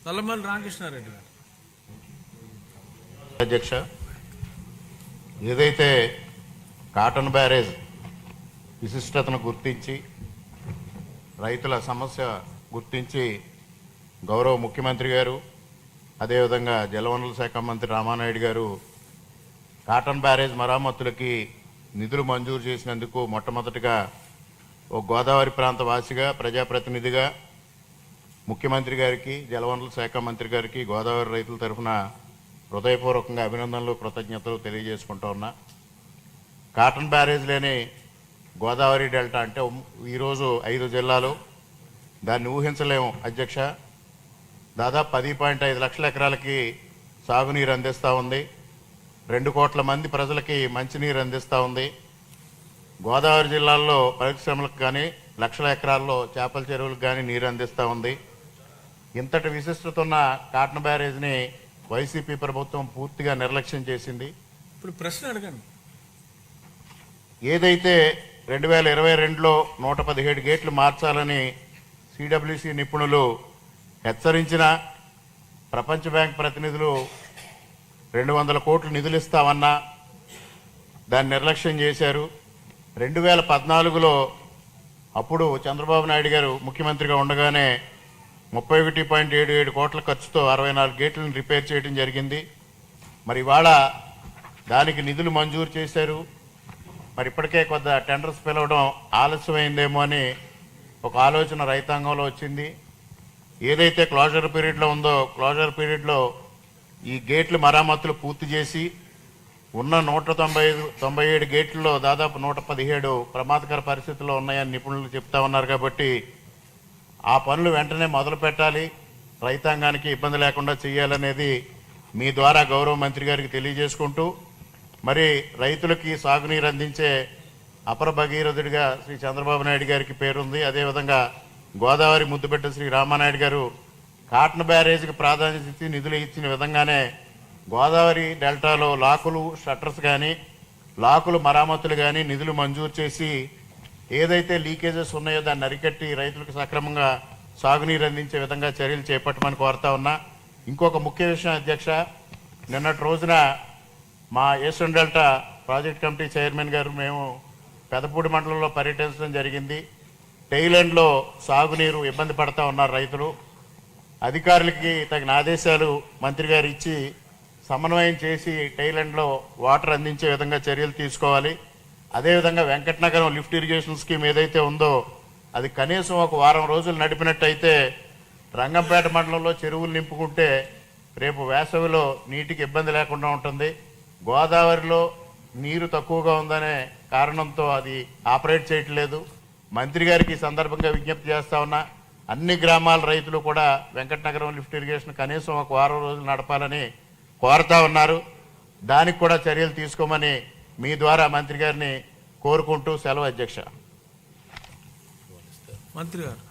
తలమల్లి రామకృష్ణారెడ్డి గారు. అధ్యక్ష, ఏదైతే కాటన్ బ్యారేజ్ విశిష్టతను గుర్తించి రైతుల సమస్య గుర్తించి గౌరవ ముఖ్యమంత్రి గారు అదేవిధంగా జలవనరుల శాఖ మంత్రి రామానాయుడు గారు కాటన్ బ్యారేజ్ మరామతులకి నిధులు మంజూరు చేసినందుకు మొట్టమొదటిగా ఓ గోదావరి ప్రాంత వాసిగా ప్రజాప్రతినిధిగా ముఖ్యమంత్రి గారికి జలవనరుల శాఖ మంత్రి గారికి గోదావరి రైతుల తరఫున హృదయపూర్వకంగా అభినందనలు కృతజ్ఞతలు తెలియజేసుకుంటూ ఉన్నా. కాటన్ బ్యారేజ్ లేని గోదావరి డెల్టా అంటే ఈరోజు 5 జిల్లాలు, దాన్ని ఊహించలేము అధ్యక్ష. దాదాపు 10.5 లక్షల ఎకరాలకి సాగునీరు అందిస్తూ ఉంది. 2 కోట్ల మంది ప్రజలకి మంచినీరు అందిస్తూ ఉంది. గోదావరి జిల్లాల్లో పరిశ్రమలకు కానీ లక్షల ఎకరాల్లో చేపల చెరువులకు కానీ నీరు అందిస్తూ ఉంది. ఇంతటి విశిష్టత ఉన్న కాటన్ బ్యారేజ్ని వైసీపీ ప్రభుత్వం పూర్తిగా నిర్లక్ష్యం చేసింది. ఇప్పుడు ప్రశ్న అడగండి. ఏదైతే 2022లో 117 గేట్లు మార్చాలని సిడబ్ల్యూసి నిపుణులు హెచ్చరించిన, ప్రపంచ బ్యాంక్ ప్రతినిధులు 200 కోట్లు నిధులు ఇస్తామన్నా దాన్ని నిర్లక్ష్యం చేశారు. 2014లో అప్పుడు చంద్రబాబు నాయుడు గారు ముఖ్యమంత్రిగా ఉండగానే 31.77 కోట్ల ఖర్చుతో 64 గేట్లను రిపేర్ చేయడం జరిగింది. మరి ఇవాళ దానికి నిధులు మంజూరు చేశారు. మరి ఇప్పటికే కొద్ది టెండర్స్ పిలవడం ఆలస్యమైందేమో అని ఒక ఆలోచన రైతాంగంలో వచ్చింది. ఏదైతే క్లోజర్ పీరియడ్లో ఉందో క్లోజర్ పీరియడ్లో ఈ గేట్ల మరామతులు పూర్తి చేసి ఉన్న 197 గేట్లలో దాదాపు 117 ప్రమాదకర పరిస్థితుల్లో ఉన్నాయని నిపుణులు చెప్తా ఉన్నారు. కాబట్టి ఆ పనులు వెంటనే మొదలు పెట్టాలి, రైతాంగానికి ఇబ్బంది లేకుండా చేయాలనేది మీ ద్వారా గౌరవ మంత్రి గారికి తెలియజేసుకుంటూ, మరి రైతులకి సాగునీరు అందించే అపర భగీరథుడిగా శ్రీ చంద్రబాబు నాయుడు గారికి పేరుంది. అదేవిధంగా గోదావరి ముద్దుబిడ్డ శ్రీ రామానాయుడు గారు కాటన్ బ్యారేజ్కి ప్రాధాన్యత ఇచ్చి నిధులు ఇచ్చిన విధంగానే గోదావరి డెల్టాలో లాకులు షట్టర్స్ కానీ లాకులు మరామతులు కానీ నిధులు మంజూరు చేసి ఏదైతే లీకేజెస్ ఉన్నాయో దాన్ని అరికట్టి రైతులకు సక్రమంగా సాగునీరు అందించే విధంగా చర్యలు చేపట్టమని కోరుతా ఉన్నా. ఇంకొక ముఖ్య విషయం అధ్యక్ష, నిన్నటి రోజున మా eastern delta project committee chairman గారు మేము పెదపూడి మండలంలో పర్యటించడం జరిగింది. టెయిలెండ్లో సాగునీరు ఇబ్బంది పడతా ఉన్నారు రైతులు. అధికారులకి తగిన ఆదేశాలు మంత్రి గారు ఇచ్చి సమన్వయం చేసి టెయిలెండ్లో వాటర్ అందించే విధంగా చర్యలు తీసుకోవాలి. అదేవిధంగా వెంకటనగరం లిఫ్ట్ ఇరిగేషన్ స్కీమ్ ఏదైతే ఉందో అది కనీసం ఒక వారం రోజులు నడిపినట్టయితే రంగంపేట మండలంలో చెరువులు నింపుకుంటే రేపు వేసవిలో నీటికి ఇబ్బంది లేకుండా ఉంటుంది. గోదావరిలో నీరు తక్కువగా ఉందనే కారణంతో అది ఆపరేట్ చేయట్లేదు. మంత్రి గారికి ఈ సందర్భంగా విజ్ఞప్తి చేస్తా ఉన్నా, అన్ని గ్రామాల రైతులు కూడా వెంకటనగరం లిఫ్ట్ ఇరిగేషన్ కనీసం ఒక వారం రోజులు నడపాలని కోరుతా ఉన్నారు. దానికి కూడా చర్యలు తీసుకోమని మీ ద్వారా మంత్రి గారిని కోరుకుంటూ సెలవు అధ్యక్ష. మంత్రి గారు.